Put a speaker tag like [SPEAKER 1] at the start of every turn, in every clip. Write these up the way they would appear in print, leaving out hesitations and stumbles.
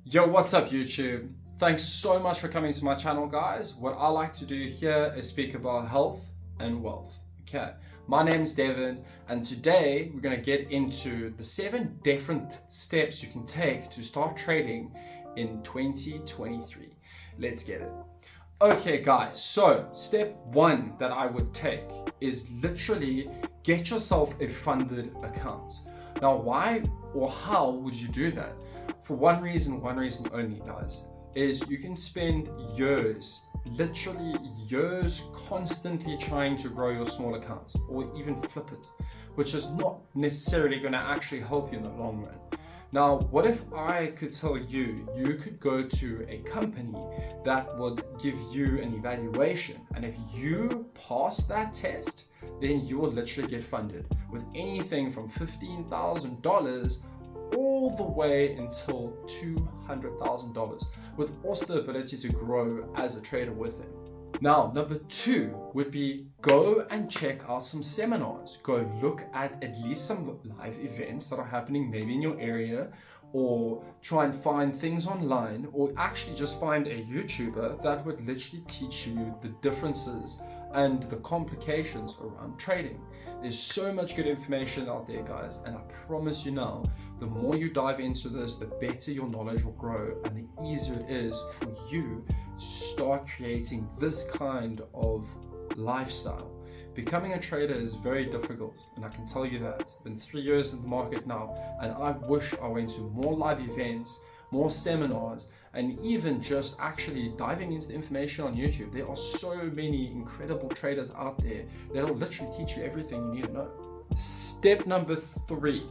[SPEAKER 1] Yo, what's up YouTube? Thanks so much for coming to my channel, guys. What I like to do here is speak about health and wealth. Okay, my name's Devin, and today we're going to get into the 7 different steps you can take to start trading in 2023. Let's get it. Okay guys, so step 1 that I would take is literally get yourself a funded account. Now why or how would you do that? For one reason only, guys, is you can spend years, literally years, constantly trying to grow your small account or even flip it, which is not necessarily going to actually help you in the long run. Now, what if I could tell you, you could go to a company that would give you an evaluation, and if you pass that test, then you will literally get funded with anything from $15,000 all the way until $200,000, with also the ability to grow as a trader with it. Now, number 2 would be go and check out some seminars. Go look at least some live events that are happening maybe in your area, or try and find things online, or actually just find a YouTuber that would literally teach you the differences and the complications around trading. There's so much good information out there, guys, and I promise you now, the more you dive into this, the better your knowledge will grow and the easier it is for you to start creating this kind of lifestyle. Becoming a trader is very difficult, and I can tell you that. I've been 3 years in the market now, and I wish I went to more live events, more seminars, and even just actually diving into the information on YouTube. There are so many incredible traders out there that will literally teach you everything you need to know. Step number 3.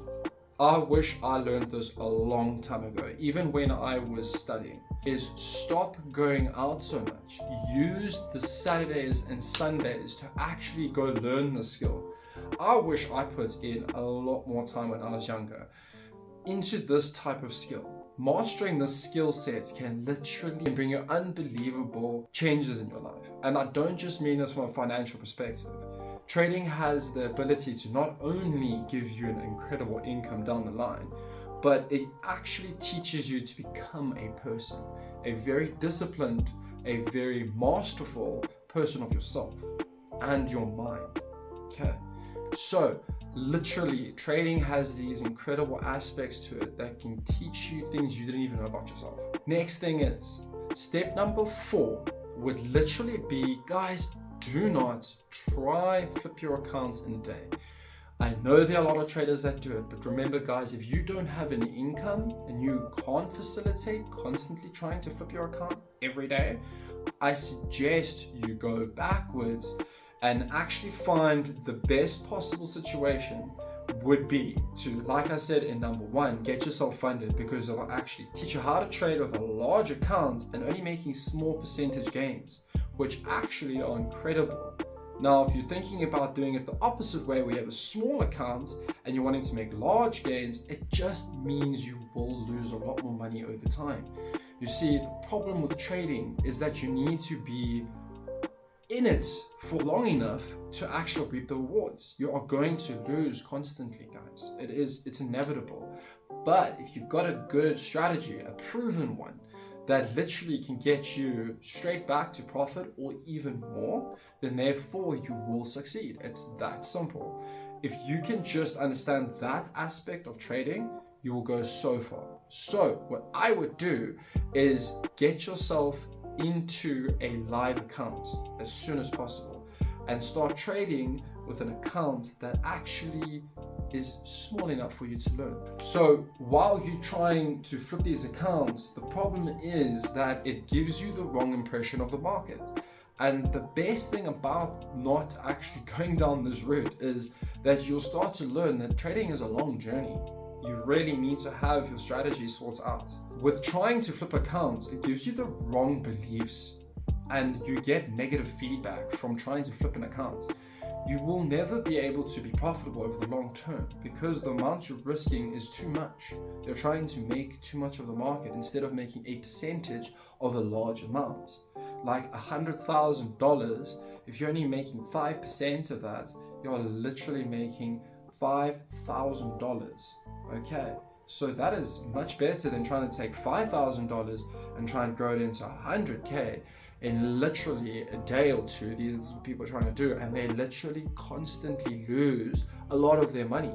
[SPEAKER 1] I wish I learned this a long time ago, even when I was studying, is stop going out so much. Use the Saturdays and Sundays to actually go learn the skill. I wish I put in a lot more time when I was younger into this type of skill. Mastering the skill sets can literally bring you unbelievable changes in your life. And I don't just mean this from a financial perspective. Trading has the ability to not only give you an incredible income down the line, but it actually teaches you to become a person, a very disciplined, a very masterful person of yourself and your mind. Okay, so literally trading has these incredible aspects to it that can teach you things you didn't even know about yourself. Next thing is, step number 4 would literally be, guys, do not try flip your accounts in a day. I know there are a lot of traders that do it, but remember guys, if you don't have an income and you can't facilitate constantly trying to flip your account every day, I suggest you go backwards and actually find the best possible situation would be to, like I said in number 1, get yourself funded, because it'll actually teach you how to trade with a large account and only making small percentage gains, which actually are incredible. Now, if you're thinking about doing it the opposite way, where you have a small account and you're wanting to make large gains, it just means you will lose a lot more money over time. You see, the problem with trading is that you need to be in it for long enough to actually reap the rewards. You are going to lose constantly, guys. It's inevitable. But if you've got a good strategy, a proven one, that literally can get you straight back to profit or even more, then therefore you will succeed. It's that simple. If you can just understand that aspect of trading, you will go so far. So what I would do is get yourself into a live account as soon as possible and start trading with an account that actually is small enough for you to learn. So while you're trying to flip these accounts, the problem is that it gives you the wrong impression of the market. And the best thing about not actually going down this route is that you'll start to learn that trading is a long journey. You really need to have your strategy sorted out. With trying to flip accounts, it gives you the wrong beliefs and you get negative feedback from trying to flip an account. You will never be able to be profitable over the long term because the amount you're risking is too much. You're trying to make too much of the market instead of making a percentage of a large amount. Like $100,000, if you're only making 5% of that, you're literally making $5,000. Okay, So that is much better than trying to take $5,000 and try and grow it into 100K in literally a day or two. These people are trying to do, and they literally constantly lose a lot of their money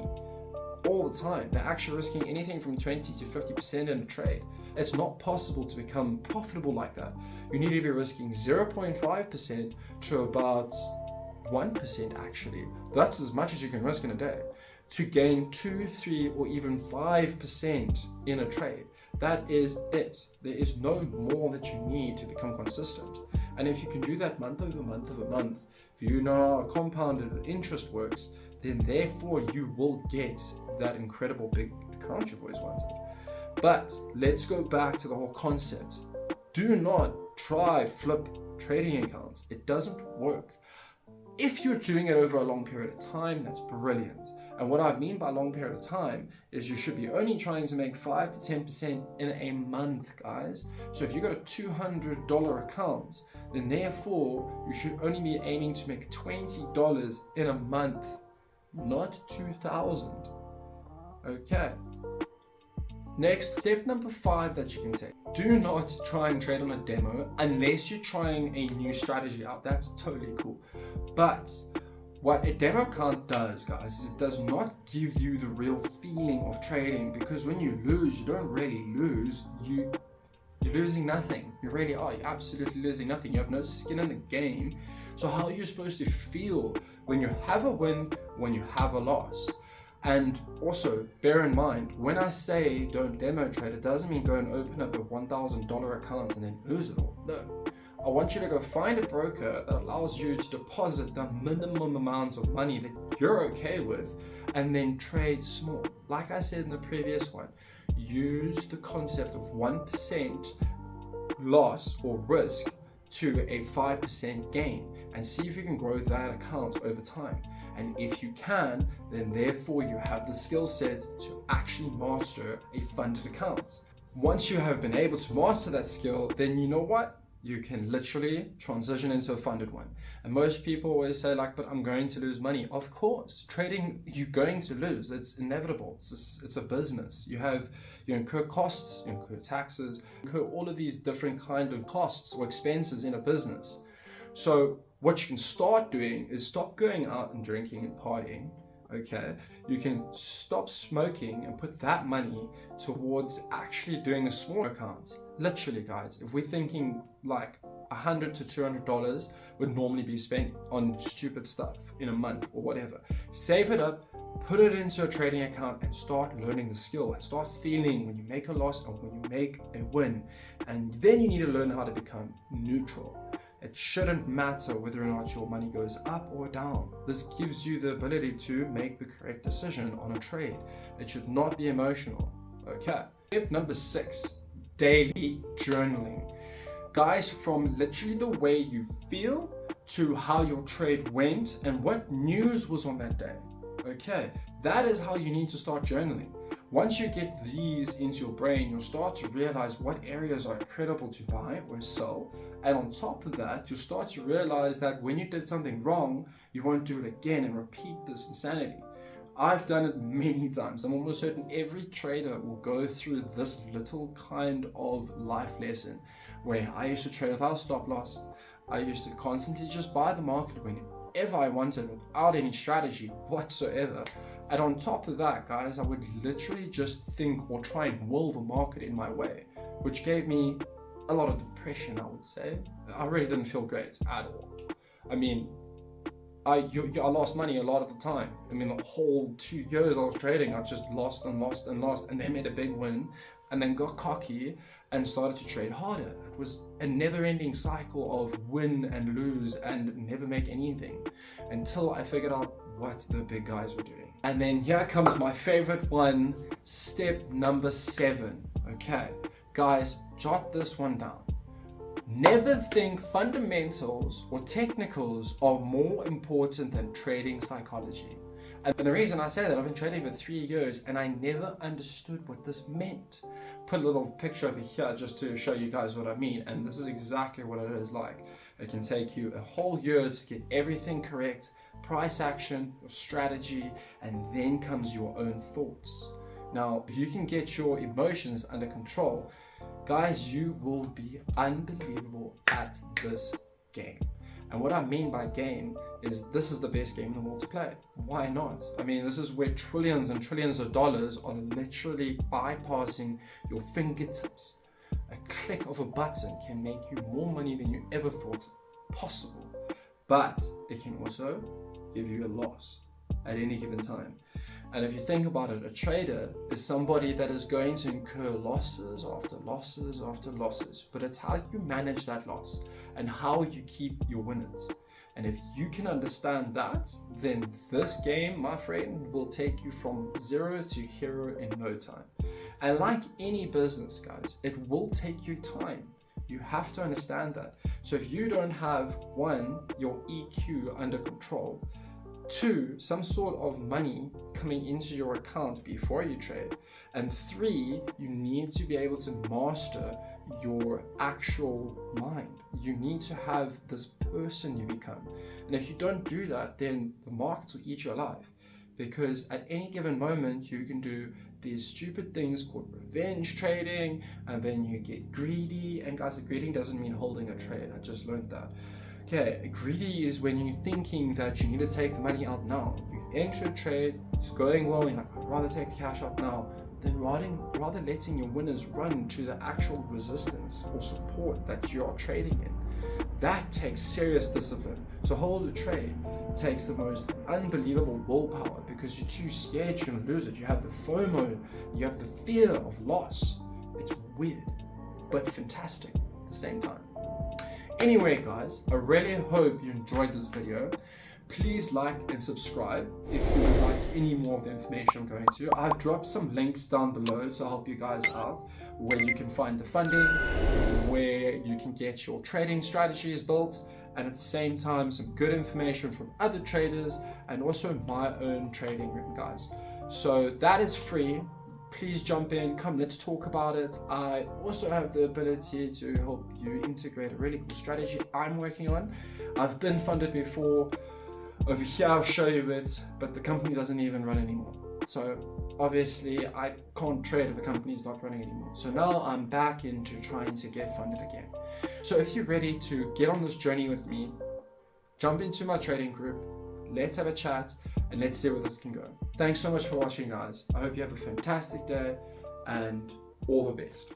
[SPEAKER 1] all the time. They're actually risking anything from 20 to 50% in a trade. It's not possible to become profitable like that. You need to be risking 0.5% to about 1% actually. That's as much as you can risk in a day to gain 2, 3, or even 5% in a trade. That is it. There is no more that you need to become consistent. And if you can do that month over month over month, if you know how compounded interest works, then therefore you will get that incredible big account you've always wanted. But let's go back to the whole concept. Do not try flip trading accounts. It doesn't work. If you're doing it over a long period of time, that's brilliant. And what I mean by long period of time is you should be only trying to make 5 to 10% in a month, guys. So if you got a $200 account, then therefore you should only be aiming to make $20 in a month, not 2,000. Okay. Next, step number 5 that you can take. Do not try and trade on a demo unless you're trying a new strategy out. That's totally cool. But what a demo account does, guys, is it does not give you the real feeling of trading, because when you lose, you don't really lose. You're losing nothing. You really are. You're absolutely losing nothing. You have no skin in the game. So how are you supposed to feel when you have a win, when you have a loss? And also, bear in mind, when I say don't demo trade, it doesn't mean go and open up a $1,000 account and then lose it all. No. I want you to go find a broker that allows you to deposit the minimum amount of money that you're okay with and then trade small. Like I said in the previous one, use the concept of 1% loss or risk to a 5% gain and see if you can grow that account over time. And if you can, then therefore you have the skill set to actually master a funded account. Once you have been able to master that skill, then you know what? You can literally transition into a funded one. And most people always say like, but I'm going to lose money. Of course, trading, you're going to lose. It's inevitable. It's a business. You incur costs, you incur taxes, you incur all of these different kind of costs or expenses in a business. So what you can start doing is stop going out and drinking and partying. Okay, you can stop smoking and put that money towards actually doing a small account. Literally, guys, if we're thinking like $100 to $200 would normally be spent on stupid stuff in a month or whatever, save it up, put it into a trading account and start learning the skill and start feeling when you make a loss or when you make a win. And then you need to learn how to become neutral. It shouldn't matter whether or not your money goes up or down. This gives you the ability to make the correct decision on a trade. It should not be emotional. Okay. Tip number 6, daily journaling. Guys, from literally the way you feel to how your trade went and what news was on that day. Okay, that is how you need to start journaling. Once you get these into your brain, you'll start to realize what areas are credible to buy or sell. And on top of that, you'll start to realize that when you did something wrong, you won't do it again and repeat this insanity. I've done it many times. I'm almost certain every trader will go through this little kind of life lesson where I used to trade without stop loss. I used to constantly just buy the market whenever I wanted without any strategy whatsoever. And on top of that, guys, I would literally just think or try and will the market in my way, which gave me a lot of depression, I would say. I really didn't feel great at all. I mean, I lost money a lot of the time. I mean, the whole 2 years I was trading, I just lost and lost and lost, and then made a big win, and then got cocky and started to trade harder. It was a never-ending cycle of win and lose and never make anything until I figured out what the big guys were doing. And then here comes my favorite one, step number 7. Okay, guys, jot this one down. Never think fundamentals or technicals are more important than trading psychology. And the reason I say that, I've been trading for 3 years and I never understood what this meant. Put a little picture over here just to show you guys what I mean, and this is exactly what it is like. It can take you a whole year to get everything correct, price action, your strategy, and then comes your own thoughts. Now, if you can get your emotions under control, guys, you will be unbelievable at this game. And what I mean by game is this is the best game in the world to play. Why not? I mean, this is where trillions and trillions of dollars are literally bypassing your fingertips. A click of a button can make you more money than you ever thought possible. But it can also give you a loss at any given time. And if you think about it, a trader is somebody that is going to incur losses after losses after losses, but it's how you manage that loss and how you keep your winners. And if you can understand that, then this game, my friend, will take you from zero to hero in no time. And like any business, guys, it will take you time. You have to understand that. So if you don't have, one, your EQ under control, two, some sort of money coming into your account before you trade, and three, you need to be able to master your actual mind. You need to have this person you become. And if you don't do that, then the markets will eat you alive, because at any given moment you can do these stupid things called revenge trading, and then you get greedy. And guys, greedy doesn't mean holding a trade. I just learned that. Okay, greedy is when you're thinking that you need to take the money out now. You enter a trade, it's going well, you're like, I'd rather take the cash out now than rather letting your winners run to the actual resistance or support that you are trading in. That takes serious discipline. To hold a trade takes the most unbelievable willpower, because you're too scared you're going to lose it. You have the FOMO, you have the fear of loss. It's weird, but fantastic at the same time. Anyway, guys, I really hope you enjoyed this video. Please like and subscribe if you would like any more of the information I'm going to. I've dropped some links down below to help you guys out, where you can find the funding, where you can get your trading strategies built, and at the same time some good information from other traders and also my own trading room, guys. So that is free. Please jump in, come, let's talk about it. I also have the ability to help you integrate a really cool strategy I'm working on. I've been funded before. Over here I'll show you it, but the company doesn't even run anymore. So obviously I can't trade if the company's not running anymore. So now I'm back into trying to get funded again. So if you're ready to get on this journey with me, jump into my trading group, let's have a chat, and let's see where this can go. Thanks so much for watching, guys. I hope you have a fantastic day and all the best.